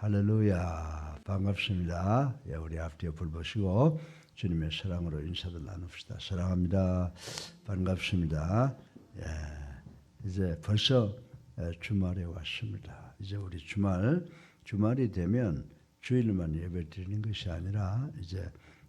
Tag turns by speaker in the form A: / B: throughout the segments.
A: 할렐루야, 반갑습니다. 예, 우리 앞뒤에 불 보시고 주님의 사랑으로 인사들 나눕시다. 사랑합니다. 반갑습니다. 예, 이제 벌써 주말에 왔습니다. 이제 우리 주말이 되면 주일만 예배 드리는 것이 아니라 이제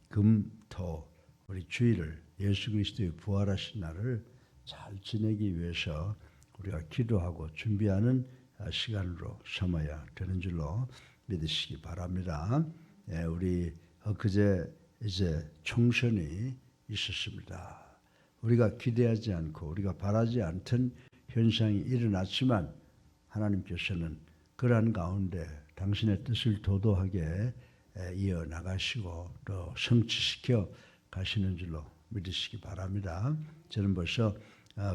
A: 금, 토 우리 주일을 예수 그리스도의 부활하신 날을 잘 지내기 위해서 우리가 기도하고 준비하는 시간으로 삼아야 되는 줄로 믿으시기 바랍니다. 예, 우리 그제 이제 총선이 있었습니다. 우리가 기대하지 않고 우리가 바라지 않던 현상이 일어났지만 하나님께서는 그러한 가운데 당신의 뜻을 도도하게 이어나가시고 또 성취시켜 가시는 줄로 믿으시기 바랍니다. 저는 벌써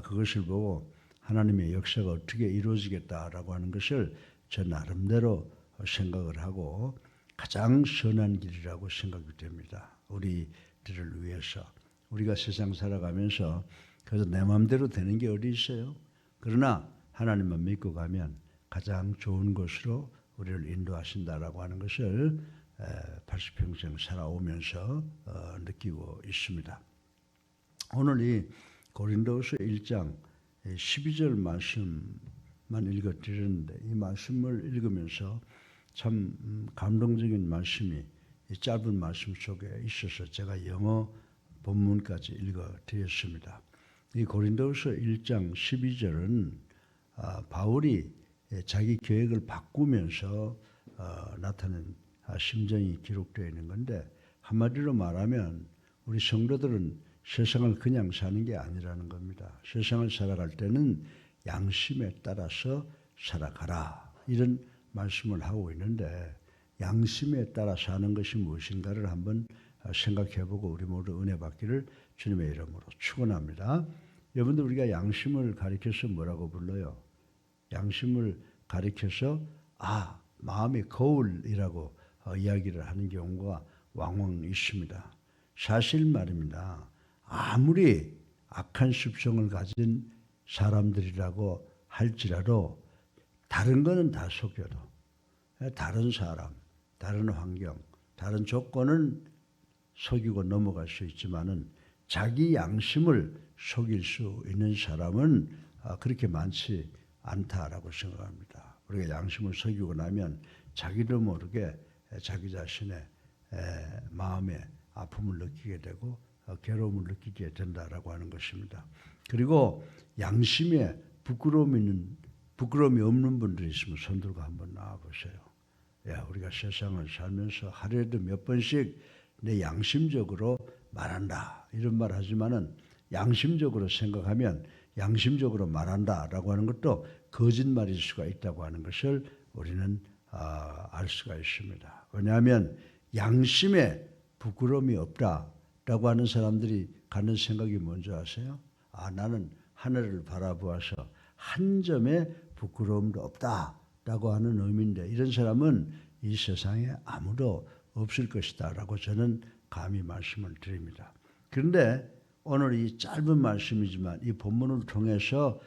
A: 그것을 보고 하나님의 역사가 어떻게 이루어지겠다라고 하는 것을 저 나름대로 생각을 하고 가장 선한 길이라고 생각이 됩니다. 우리들을 위해서. 우리가 세상 살아가면서 그래서 내 마음대로 되는 게 어디 있어요? 그러나 하나님만 믿고 가면 가장 좋은 곳으로 우리를 인도하신다라고 하는 것을 80평생 살아오면서 느끼고 있습니다. 오늘 이 고린도후서 1장 12절 말씀만 읽어드렸는데 이 말씀을 읽으면서 참 감동적인 말씀이 이 짧은 말씀 속에 있어서 제가 영어 본문까지 읽어드렸습니다. 이 고린도후서 1장 12절은 바울이 자기 계획을 바꾸면서 나타낸 심정이 기록되어 있는 건데 한마디로 말하면 우리 성도들은 세상을 그냥 사는 게 아니라는 겁니다. 세상을 살아갈 때는 양심에 따라서 살아가라 이런 말씀을 하고 있는데 양심에 따라 사는 것이 무엇인가를 한번 생각해보고 우리 모두 은혜 받기를 주님의 이름으로 축원합니다. 여러분들 우리가 양심을 가리켜서 뭐라고 불러요? 양심을 가리켜서 마음의 거울이라고 이야기를 하는 경우가 왕왕 있습니다. 사실 말입니다. 아무리 악한 습성을 가진 사람들이라고 할지라도 다른 거는 다 속여도 다른 사람, 다른 환경, 다른 조건은 속이고 넘어갈 수 있지만은 자기 양심을 속일 수 있는 사람은 그렇게 많지 않다라고 생각합니다. 우리가 양심을 속이고 나면 자기도 모르게 자기 자신의 마음에 아픔을 느끼게 되고 괴로움을 느끼게 된다라고 하는 것입니다. 그리고 양심에 부끄러움이 없는 분들이 있으면 손 들고 한번 나와보세요. 우리가 세상을 살면서 하루에도 몇 번씩 내 양심적으로 말한다 이런 말 하지만은 양심적으로 생각하면 양심적으로 말한다라고 하는 것도 거짓말일 수가 있다고 하는 것을 우리는 알 수가 있습니다. 왜냐하면 양심에 부끄러움이 없다라고 하는 사람들이 갖는 생각이 뭔지 아세요? 나는 하늘을 바라보아서 한 점의 부끄러움도 없다라고 하는 의미인데 이런 사람은 이 세상에 아무도 없을 것이다 라고 저는 감히 말씀을 드립니다. 그런데 오늘 이 짧은 말씀이지만 이 본문을 통해서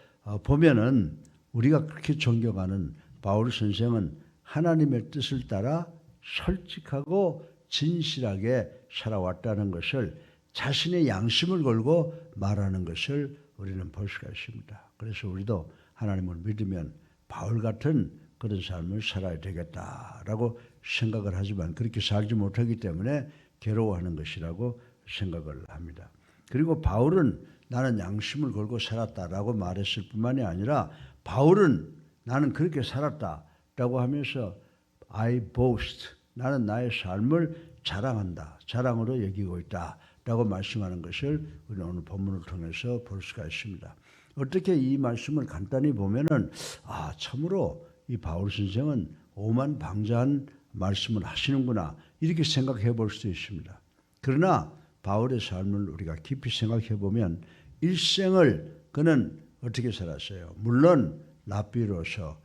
A: 보면은 우리가 그렇게 존경하는 바울 선생은 하나님의 뜻을 따라 솔직하고 진실하게 살아왔다는 것을 자신의 양심을 걸고 말하는 것을 우리는 볼 수가 있습니다. 그래서 우리도 하나님을 믿으면 바울 같은 그런 삶을 살아야 되겠다라고 생각을 하지만 그렇게 살지 못하기 때문에 괴로워하는 것이라고 생각을 합니다. 그리고 바울은 나는 양심을 걸고 살았다라고 말했을 뿐만이 아니라 바울은 나는 그렇게 살았다라고 하면서 I boast, 나는 나의 삶을 자랑한다, 자랑으로 여기고 있다라고 말씀하는 것을 우리는 오늘 본문을 통해서 볼 수가 있습니다. 어떻게 이 말씀을 간단히 보면은 참으로 이 바울 선생은 오만방자한 말씀을 하시는구나 이렇게 생각해 볼 수도 있습니다. 그러나 바울의 삶을 우리가 깊이 생각해 보면 일생을 그는 어떻게 살았어요? 물론 랍비로서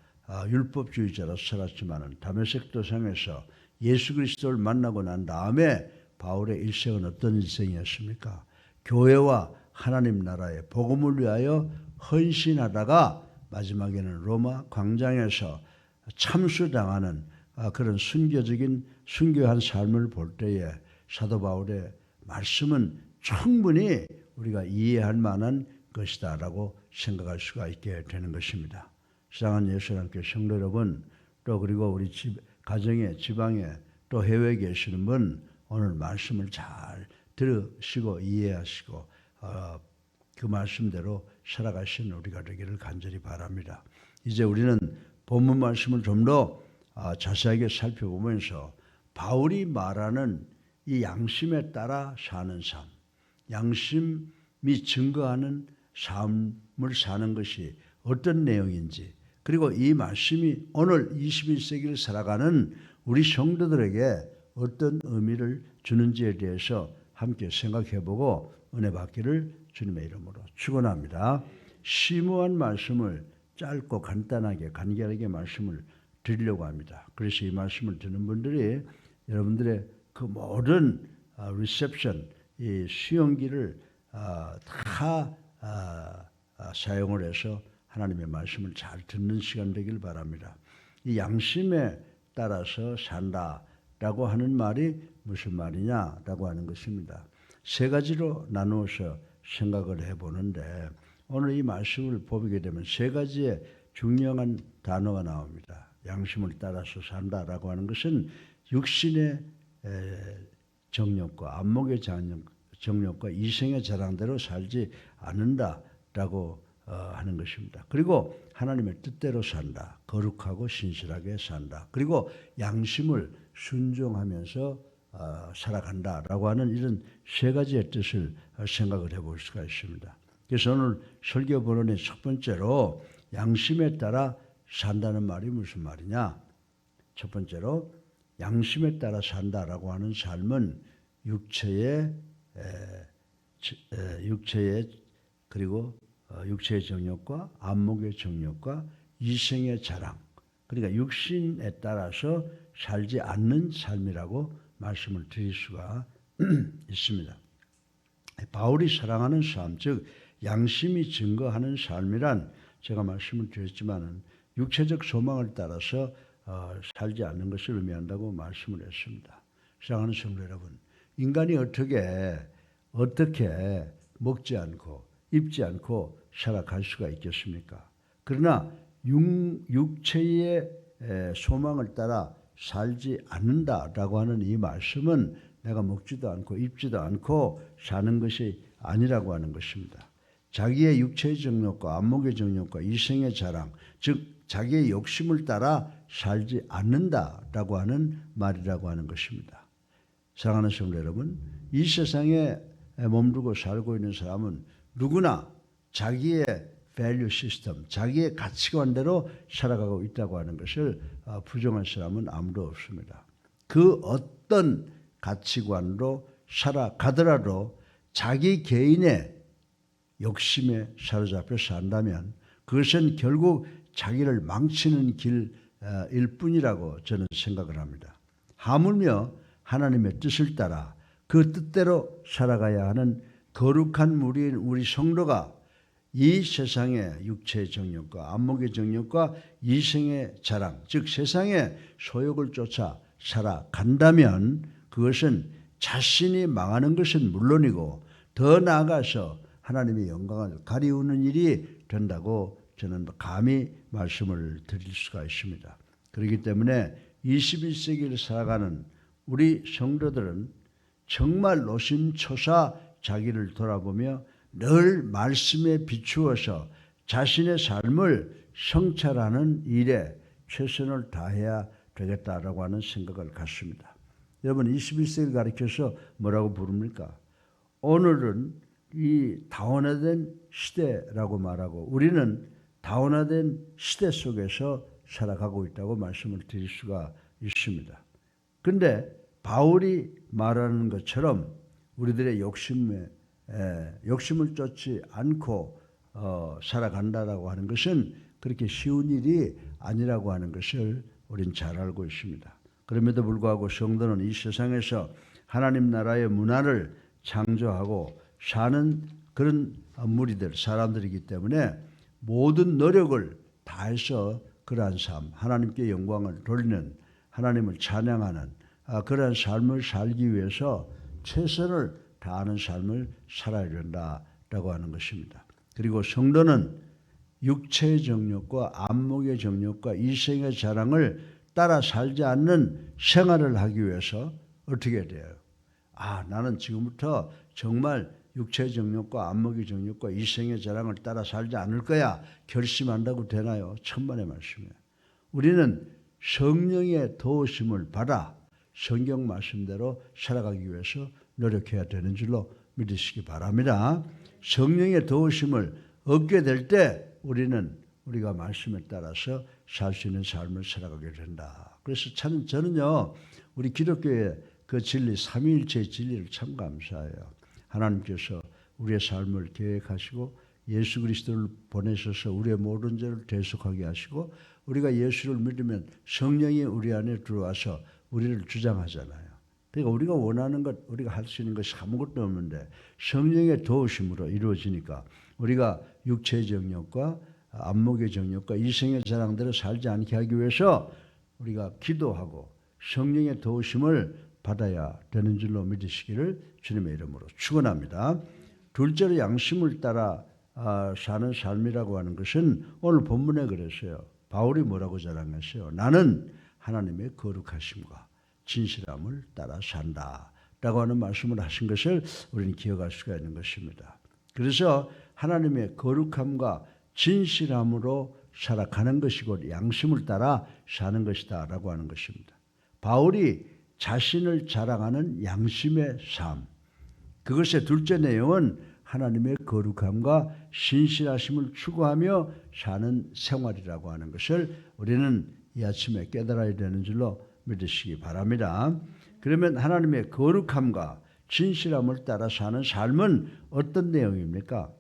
A: 율법주의자로 살았지만은 다메섹 도상에서 예수 그리스도를 만나고 난 다음에 바울의 일생은 어떤 일생이었습니까? 교회와 하나님 나라의 복음을 위하여 헌신하다가 마지막에는 로마 광장에서 참수당하는 그런 순교한 삶을 볼 때에 사도 바울의 말씀은 충분히 우리가 이해할 만한 것이다라고 생각할 수가 있게 되는 것입니다. 사랑하는 예수님께 성도 여러분, 또 그리고 우리 가정에 지방에 또 해외에 계시는 분 오늘 말씀을 잘 들으시고 이해하시고 그 말씀대로 살아가시는 우리가 되기를 간절히 바랍니다. 이제 우리는 본문 말씀을 좀 더 자세하게 살펴보면서 바울이 말하는 이 양심에 따라 사는 삶, 양심이 증거하는 삶을 사는 것이 어떤 내용인지, 그리고 이 말씀이 오늘 21세기를 살아가는 우리 성도들에게 어떤 의미를 주는지에 대해서 함께 생각해보고 은혜 받기를 주님의 이름으로 축원합니다. 심오한 말씀을 짧고 간단하게 간결하게 말씀을 드리려고 합니다. 그래서 이 말씀을 듣는 분들이 여러분들의 그 모든 리셉션, 이 수용기를 다 사용을 해서 하나님의 말씀을 잘 듣는 시간 되길 바랍니다. 이 양심에 따라서 산다라고 하는 말이 무슨 말이냐라고 하는 것입니다. 세 가지로 나누어서 생각을 해보는데 오늘 이 말씀을 보게 되면 세 가지의 중요한 단어가 나옵니다. 양심을 따라서 산다라고 하는 것은 육신의 정욕과 안목의 정욕과 이생의 자랑대로 살지 않는다라고 하는 것입니다. 그리고 하나님의 뜻대로 산다. 거룩하고 신실하게 산다. 그리고 양심을 순종하면서 살아간다라고 하는 이런 세 가지의 뜻을 생각을 해볼 수가 있습니다. 그래서 오늘 설교 본론의 첫 번째로 양심에 따라 산다는 말이 무슨 말이냐? 첫 번째로 양심에 따라 산다라고 하는 삶은 육체의 그리고 육체의 정욕과 안목의 정욕과 이생의 자랑, 그러니까 육신에 따라서 살지 않는 삶이라고 말씀을 드릴 수가 있습니다. 바울이 사랑하는 삶, 즉 양심이 증거하는 삶이란 제가 말씀을 드렸지만은 육체적 소망을 따라서 살지 않는 것을 의미한다고 말씀을 했습니다. 사랑하는 성도 여러분, 인간이 어떻게 먹지 않고 입지 않고 살아갈 수가 있겠습니까? 그러나 육체의 소망을 따라 살지 않는다라고 하는 이 말씀은 내가 먹지도 않고 입지도 않고 사는 것이 아니라고 하는 것입니다. 자기의 육체의 정욕과 안목의 정욕과 이생의 자랑, 즉 자기의 욕심을 따라 살지 않는다라고 하는 말이라고 하는 것입니다. 사랑하는 성도 여러분, 이 세상에 몸두고 살고 있는 사람은 누구나 자기의 밸류 시스템, 자기의 가치관대로 살아가고 있다고 하는 것을 부정할 사람은 아무도 없습니다. 그 어떤 가치관으로 살아가더라도 자기 개인의 욕심에 사로잡혀 산다면 그것은 결국 자기를 망치는 길일 뿐이라고 저는 생각을 합니다. 하물며 하나님의 뜻을 따라 그 뜻대로 살아가야 하는 거룩한 우리 성도가 이 세상의 육체의 정욕과 안목의 정욕과 이생의 자랑, 즉 세상의 소욕을 쫓아 살아간다면 그것은 자신이 망하는 것은 물론이고 더 나아가서 하나님의 영광을 가리우는 일이 된다고 저는 감히 말씀을 드릴 수가 있습니다. 그렇기 때문에 21세기를 살아가는 우리 성도들은 정말 노심초사 자기를 돌아보며 늘 말씀에 비추어서 자신의 삶을 성찰하는 일에 최선을 다해야 되겠다라고 하는 생각을 갖습니다. 여러분 21세기를 가리켜서 뭐라고 부릅니까? 오늘은 이 다원화된 시대라고 말하고 우리는 다원화된 시대 속에서 살아가고 있다고 말씀을 드릴 수가 있습니다. 그런데 바울이 말하는 것처럼 우리들의 욕심을 쫓지 않고 살아간다라고 하는 것은 그렇게 쉬운 일이 아니라고 하는 것을 우리는 잘 알고 있습니다. 그럼에도 불구하고 성도는 이 세상에서 하나님 나라의 문화를 창조하고 사는 그런 무리들, 사람들이기 때문에 모든 노력을 다해서 그러한 삶, 하나님께 영광을 돌리는 하나님을 찬양하는 그런 삶을 살기 위해서 최선을 다하는 삶을 살아야 된다라고 하는 것입니다. 그리고 성도는 육체의 정욕과 안목의 정욕과 이생의 자랑을 따라 살지 않는 생활을 하기 위해서 어떻게 돼요? 나는 지금부터 정말 육체의 정욕과 안목의 정욕과 이생의 자랑을 따라 살지 않을 거야 결심한다고 되나요? 천만의 말씀이에요. 우리는 성령의 도우심을 받아 성경 말씀대로 살아가기 위해서 노력해야 되는 줄로 믿으시기 바랍니다. 성령의 도우심을 얻게 될 때 우리가 말씀에 따라서 살 수 있는 삶을 살아가게 된다. 그래서 저는요, 우리 기독교의 그 진리, 삼위일체의 진리를 참 감사해요. 하나님께서 우리의 삶을 계획하시고 예수 그리스도를 보내셔서 우리의 모든 죄를 대속하게 하시고 우리가 예수를 믿으면 성령이 우리 안에 들어와서 우리를 주장하잖아요. 그러니까 우리가 원하는 것, 우리가 할 수 있는 것이 아무것도 없는데 성령의 도우심으로 이루어지니까 우리가 육체의 정욕과 안목의 정욕과 이생의 자랑대로 살지 않게 하기 위해서 우리가 기도하고 성령의 도우심을 받아야 되는 줄로 믿으시기를 주님의 이름으로 축원합니다. 둘째로 양심을 따라 사는 삶이라고 하는 것은 오늘 본문에 그랬어요. 바울이 뭐라고 자랑했어요? 나는 하나님의 거룩하심과 진실함을 따라 산다 라고 하는 말씀을 하신 것을 우리는 기억할 수가 있는 것입니다. 그래서 하나님의 거룩함과 진실함으로 살아가는 것이 곧 양심을 따라 사는 것이다 라고 하는 것입니다. 바울이 자신을 자랑하는 양심의 삶, 그것의 둘째 내용은 하나님의 거룩함과 신실하심을 추구하며 사는 생활이라고 하는 것을 우리는 이 아침에 깨달아야 되는 줄로 믿으시기 바랍니다. 그러면 하나님의 거룩함과 진실함을 따라 사는 삶은 어떤 내용입니까?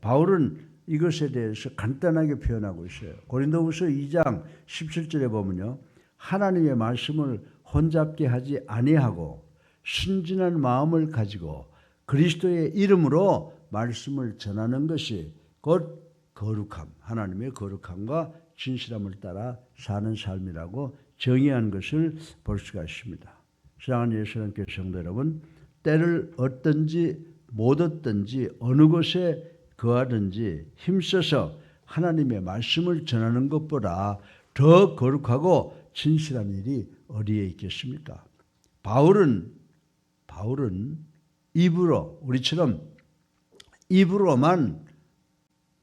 A: 바울은 이것에 대해서 간단하게 표현하고 있어요. 고린도후서 2장 17절에 보면요, 하나님의 말씀을 혼잡게 하지 아니하고 순진한 마음을 가지고 그리스도의 이름으로 말씀을 전하는 것이 곧 거룩함, 하나님의 거룩함과 진실함을 따라 사는 삶이라고 정의한 것을 볼 수가 있습니다. 사랑하는 예수님 교회 성도 여러분, 때를 얻든지 못 얻든지 어느 곳에 거하든지 힘써서 하나님의 말씀을 전하는 것보다 더 거룩하고 진실한 일이 어디에 있겠습니까? 바울은 입으로, 우리처럼 입으로만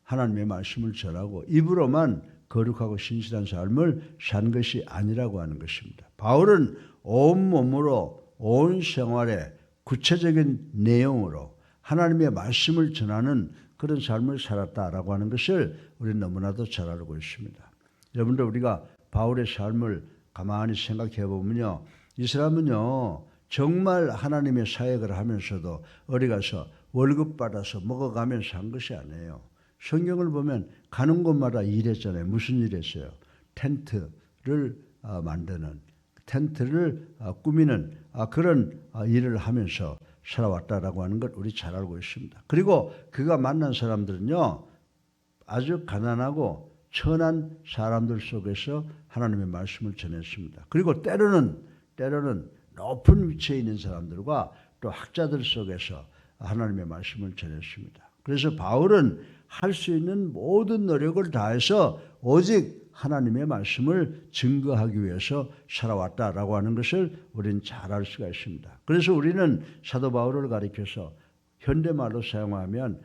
A: 하나님의 말씀을 전하고 입으로만 거룩하고 신실한 삶을 산 것이 아니라고 하는 것입니다. 바울은 온몸으로 온 생활에 구체적인 내용으로 하나님의 말씀을 전하는 그런 삶을 살았다라고 하는 것을 우리는 너무나도 잘 알고 있습니다. 여러분들, 우리가 바울의 삶을 가만히 생각해 보면요, 이 사람은요 정말 하나님의 사역을 하면서도 어디 가서 월급 받아서 먹어가면서 한 것이 아니에요. 성경을 보면 가는 곳마다 일했잖아요. 무슨 일 했어요? 텐트를 만드는, 텐트를 꾸미는 그런 일을 하면서 살아왔다라고 하는 것 우리 잘 알고 있습니다. 그리고 그가 만난 사람들은요 아주 가난하고 천한 사람들 속에서 하나님의 말씀을 전했습니다. 그리고 때로는 높은 위치에 있는 사람들과 또 학자들 속에서 하나님의 말씀을 전했습니다. 그래서 바울은 할 수 있는 모든 노력을 다해서 오직 하나님의 말씀을 증거하기 위해서 살아왔다라고 하는 것을 우리는 잘 알 수가 있습니다. 그래서 우리는 사도 바울을 가리켜서 현대말로 사용하면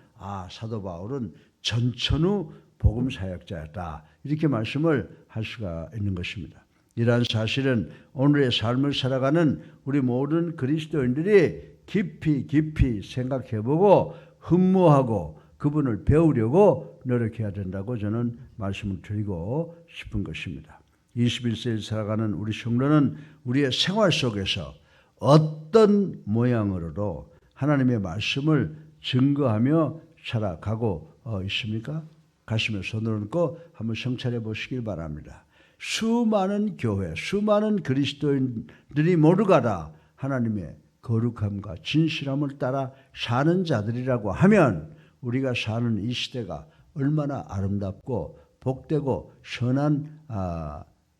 A: 사도 바울은 전천후 복음 사역자였다, 이렇게 말씀을 할 수가 있는 것입니다. 이러한 사실은 오늘의 삶을 살아가는 우리 모든 그리스도인들이 깊이 생각해보고 흠모하고 그분을 배우려고 노력해야 된다고 저는 말씀을 드리고 싶은 것입니다. 21세기를 살아가는 우리 성도는 우리의 생활 속에서 어떤 모양으로도 하나님의 말씀을 증거하며 살아가고 있습니까? 가슴에 손을 얹고 한번 성찰해 보시길 바랍니다. 수많은 교회, 수많은 그리스도인들이 모두가 다 하나님의 거룩함과 진실함을 따라 사는 자들이라고 하면 우리가 사는 이 시대가 얼마나 아름답고 복되고 선한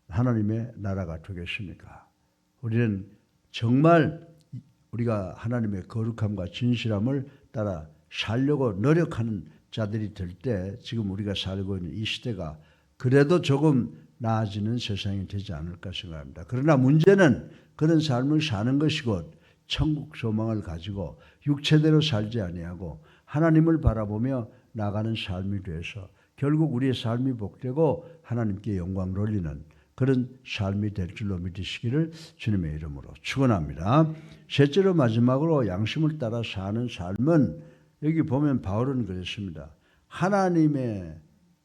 A: 하나님의 나라가 되겠습니까? 우리는 정말 우리가 하나님의 거룩함과 진실함을 따라 살려고 노력하는 자들이 될 때 지금 우리가 살고 있는 이 시대가 그래도 조금 나아지는 세상이 되지 않을까 생각합니다. 그러나 문제는 그런 삶을 사는 것이 곧 천국 소망을 가지고 육체대로 살지 아니하고 하나님을 바라보며 나가는 삶이 돼서 결국 우리의 삶이 복되고 하나님께 영광 돌리는 그런 삶이 될 줄로 믿으시기를 주님의 이름으로 축원합니다. 셋째로 마지막으로 양심을 따라 사는 삶은 여기 보면 바울은 그랬습니다. 하나님의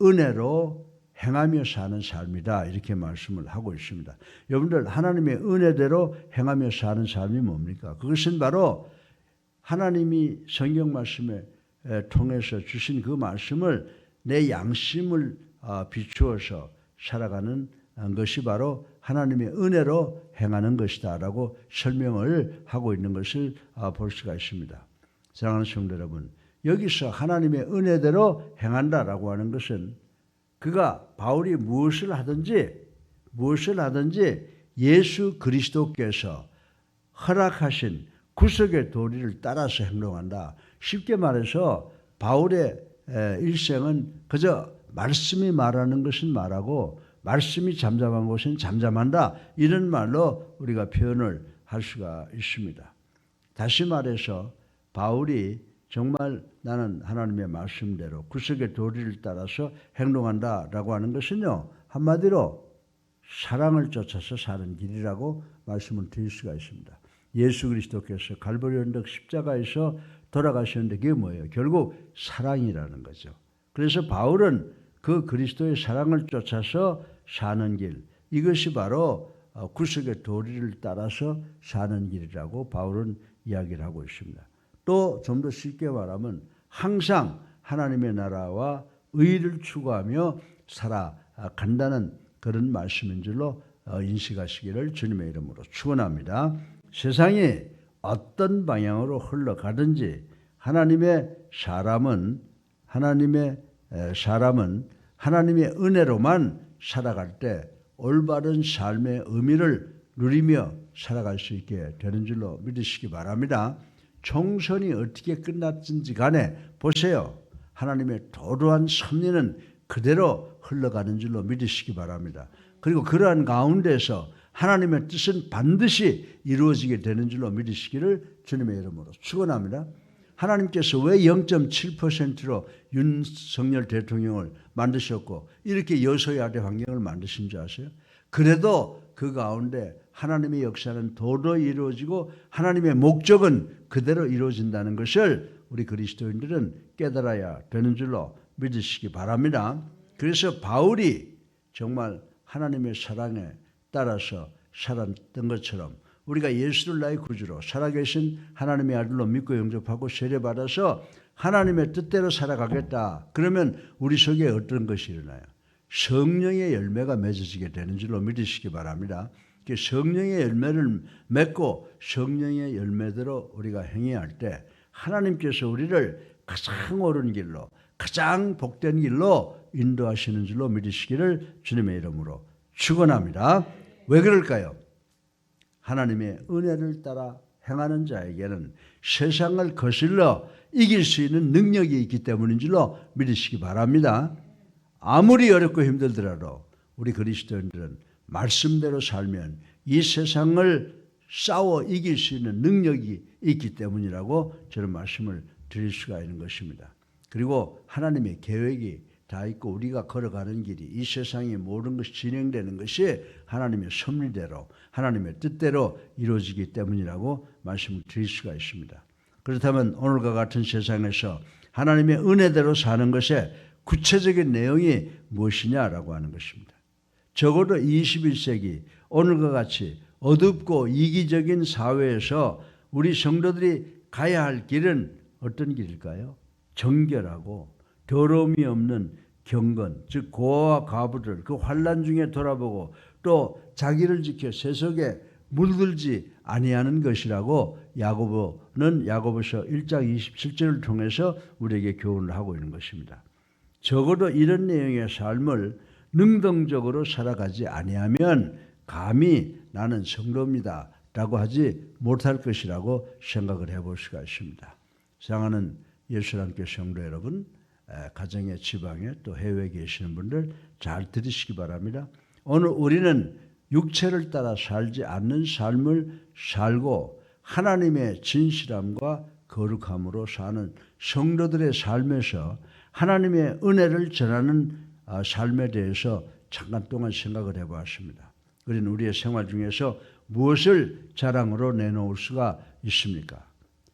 A: 은혜로 행하며 사는 삶이다 이렇게 말씀을 하고 있습니다. 여러분들 하나님의 은혜대로 행하며 사는 삶이 뭡니까? 그것은 바로 하나님이 성경 말씀에 통해서 주신 그 말씀을 내 양심을 비추어서 살아가는 것이 바로 하나님의 은혜로 행하는 것이다 라고 설명을 하고 있는 것을 볼 수가 있습니다. 사랑하는 성도 여러분, 여기서 하나님의 은혜대로 행한다라고 하는 것은 그가 바울이 무엇을 하든지 예수 그리스도께서 허락하신 구속의 도리를 따라서 행동한다. 쉽게 말해서 바울의 일생은 그저 말씀이 말하는 것은 말하고 말씀이 잠잠한 것은 잠잠한다. 이런 말로 우리가 표현을 할 수가 있습니다. 다시 말해서 바울이 정말 나는 하나님의 말씀대로 구속의 도리를 따라서 행동한다라고 하는 것은요. 한마디로 사랑을 쫓아서 사는 길이라고 말씀을 드릴 수가 있습니다. 예수 그리스도께서 갈보리 언덕 십자가에서 돌아가셨는데 그게 뭐예요? 결국 사랑이라는 거죠. 그래서 바울은 그 그리스도의 사랑을 쫓아서 사는 길, 이것이 바로 구속의 도리를 따라서 사는 길이라고 바울은 이야기를 하고 있습니다. 또 좀 더 쉽게 말하면 항상 하나님의 나라와 의를 추구하며 살아간다는 그런 말씀인 줄로 인식하시기를 주님의 이름으로 축원합니다. 세상이 어떤 방향으로 흘러가든지 하나님의 사람은 하나님의 은혜로만 살아갈 때 올바른 삶의 의미를 누리며 살아갈 수 있게 되는 줄로 믿으시기 바랍니다. 총선이 어떻게 끝났든지 간에 보세요. 하나님의 도도한 섭리는 그대로 흘러가는 줄로 믿으시기 바랍니다. 그리고 그러한 가운데서 하나님의 뜻은 반드시 이루어지게 되는 줄로 믿으시기를 주님의 이름으로 축원합니다. 하나님께서 왜 0.7%로 윤석열 대통령을 만드셨고 이렇게 여소야대 환경을 만드신 줄 아세요? 그래도 그 가운데 하나님의 역사는 도저히 이루어지고 하나님의 목적은 그대로 이루어진다는 것을 우리 그리스도인들은 깨달아야 되는 줄로 믿으시기 바랍니다. 그래서 바울이 정말 하나님의 사랑에 따라서 살았던 것처럼 우리가 예수를 나의 구주로 살아계신 하나님의 아들로 믿고 영접하고 세례받아서 하나님의 뜻대로 살아가겠다. 그러면 우리 속에 어떤 것이 일어나요? 성령의 열매가 맺어지게 되는 줄로 믿으시기 바랍니다. 성령의 열매를 맺고 성령의 열매대로 우리가 행해야 할 때 하나님께서 우리를 가장 옳은 길로 가장 복된 길로 인도하시는 줄로 믿으시기를 주님의 이름으로 축원합니다. 왜 그럴까요? 하나님의 은혜를 따라 행하는 자에게는 세상을 거슬러 이길 수 있는 능력이 있기 때문인 줄로 믿으시기 바랍니다. 아무리 어렵고 힘들더라도 우리 그리스도인들은 말씀대로 살면 이 세상을 싸워 이길 수 있는 능력이 있기 때문이라고 저는 말씀을 드릴 수가 있는 것입니다. 그리고 하나님의 계획이 다 있고 우리가 걸어가는 길이 이 세상의 모든 것이 진행되는 것이 하나님의 섭리대로 하나님의 뜻대로 이루어지기 때문이라고 말씀을 드릴 수가 있습니다. 그렇다면 오늘과 같은 세상에서 하나님의 은혜대로 사는 것의 구체적인 내용이 무엇이냐라고 하는 것입니다. 적어도 21세기 오늘과 같이 어둡고 이기적인 사회에서 우리 성도들이 가야 할 길은 어떤 길일까요? 정결하고 더러움이 없는 경건, 즉 고아와 과부들 그 환난 중에 돌아보고 또 자기를 지켜 세속에 물들지 아니하는 것이라고 야고보는 야고보서 1장 27절을 통해서 우리에게 교훈을 하고 있는 것입니다. 적어도 이런 내용의 삶을 능동적으로 살아가지 아니하면 감히 나는 성도입니다 라고 하지 못할 것이라고 생각을 해볼 수가 있습니다. 사랑하는 예수님께 성도 여러분, 가정의 지방에 또 해외에 계시는 분들 잘 들으시기 바랍니다. 오늘 우리는 육체를 따라 살지 않는 삶을 살고 하나님의 진실함과 거룩함으로 사는 성도들의 삶에서 하나님의 은혜를 전하는 삶에 대해서 잠깐 동안 생각을 해보았습니다. 우리는 우리의 생활 중에서 무엇을 자랑으로 내놓을 수가 있습니까?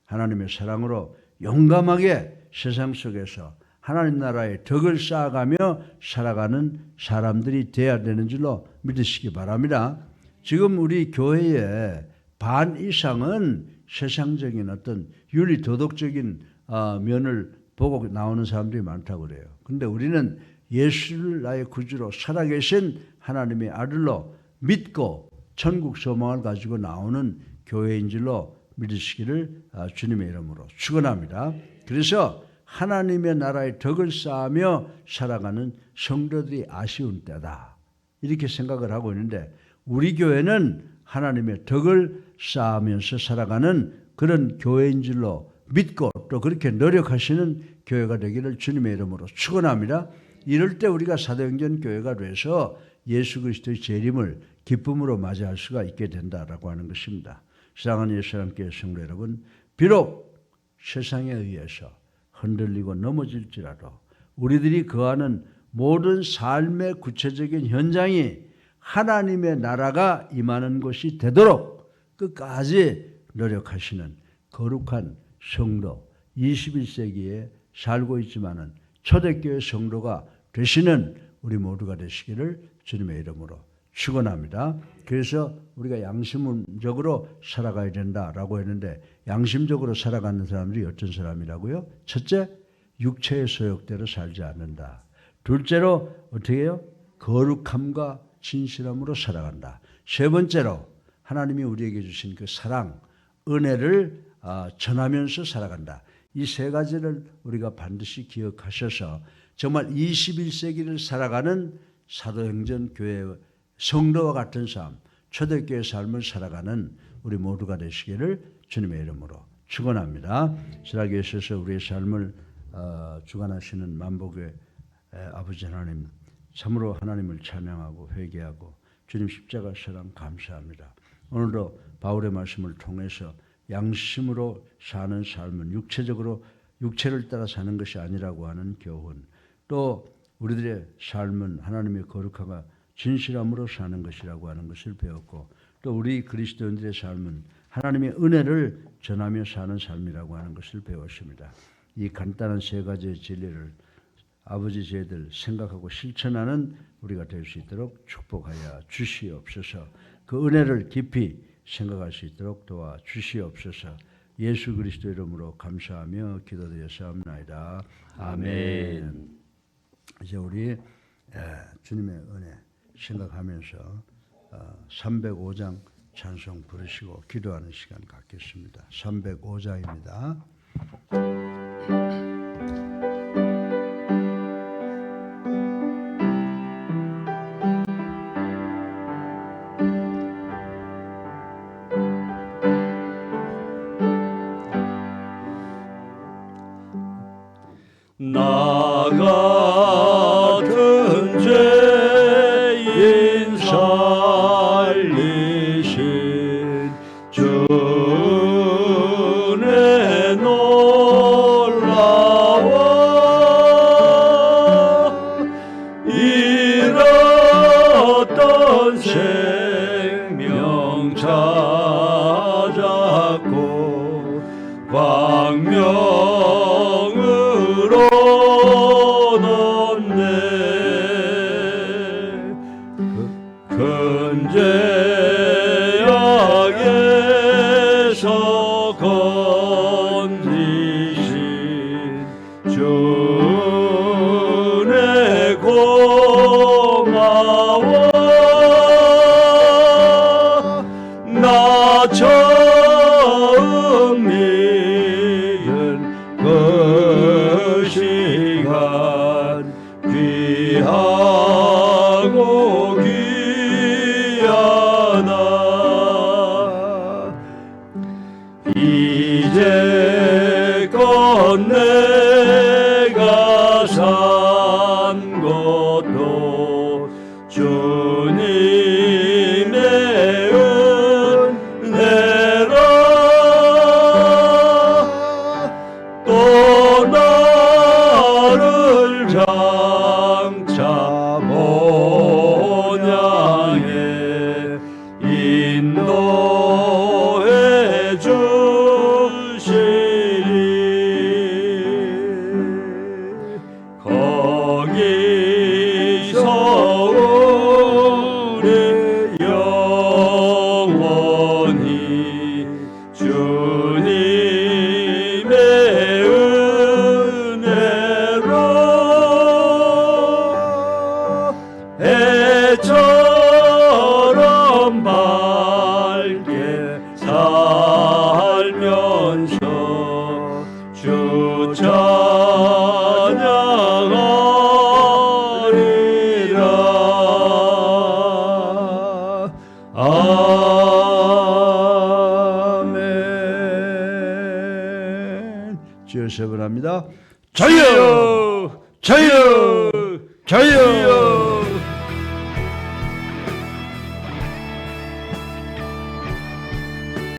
A: 하나님의 사랑으로 용감하게 세상 속에서 하나님 나라의 덕을 쌓아가며 살아가는 사람들이 되어야 되는 줄로 믿으시기 바랍니다. 지금 우리 교회의 반 이상은 세상적인 어떤 윤리 도덕적인 면을 보고 나오는 사람들이 많다고 그래요. 그런데 우리는 예수를 나의 구주로 살아계신 하나님의 아들로 믿고 천국 소망을 가지고 나오는 교회인 줄로 믿으시기를 주님의 이름으로 축원합니다. 그래서 하나님의 나라의 덕을 쌓으며 살아가는 성도들이 아쉬운 때다, 이렇게 생각을 하고 있는데, 우리 교회는 하나님의 덕을 쌓으면서 살아가는 그런 교회인 줄로 믿고 또 그렇게 노력하시는 교회가 되기를 주님의 이름으로 축원합니다. 이럴 때 우리가 사도행전 교회가 돼서 예수 그리스도의 재림을 기쁨으로 맞이할 수가 있게 된다라고 하는 것입니다. 사랑하는 예수님께 성도 여러분, 비록 세상에 의해서 흔들리고 넘어질지라도 우리들이 거하는 모든 삶의 구체적인 현장이 하나님의 나라가 임하는 곳이 되도록 끝까지 노력하시는 거룩한 성도, 21세기에 살고 있지만은 초대교회 성도가 되시는 우리 모두가 되시기를 주님의 이름으로 축원합니다. 그래서 우리가 양심적으로 살아가야 된다라고 했는데, 양심적으로 살아가는 사람들이 어떤 사람이라고요? 첫째, 육체의 소욕대로 살지 않는다. 둘째로 어떻게 해요? 거룩함과 진실함으로 살아간다. 세 번째로 하나님이 우리에게 주신 그 사랑, 은혜를 전하면서 살아간다. 이 세 가지를 우리가 반드시 기억하셔서 정말 21세기를 살아가는 사도행전 교회 성도와 같은 삶, 초대교회 삶을 살아가는 우리 모두가 되시기를 주님의 이름으로 축원합니다. 지나게 있어서 우리의 삶을 주관하시는 만복의 아버지 하나님, 참으로 하나님을 찬양하고 회개하고 주님 십자가 사랑 감사합니다. 오늘도 바울의 말씀을 통해서 양심으로 사는 삶은 육체적으로 육체를 따라 사는 것이 아니라고 하는 교훈, 또 우리들의 삶은 하나님의 거룩함과 진실함으로 사는 것이라고 하는 것을 배웠고, 또 우리 그리스도인들의 삶은 하나님의 은혜를 전하며 사는 삶이라고 하는 것을 배웠습니다. 이 간단한 세 가지의 진리를 아버지 저희들 생각하고 실천하는 우리가 될 수 있도록 축복하여 주시옵소서. 그 은혜를 깊이 생각할 수 있도록 도와 주시옵소서. 예수 그리스도 이름으로 감사하며 기도드렸사옵나이다. 아멘. 이제 우리 주님의 은혜 생각하면서 305장 찬송 부르시고 기도하는 시간 갖겠습니다. 305장입니다.
B: 나 같은 죄인 살리신 주의 놀라워 잃었던 생명 찾았고 광명 죄악에서 건지신 주의 고마워 나 처음 믿은 그 시간 귀한
A: 이름으로 세번합니다. 저요, 저요, 저요.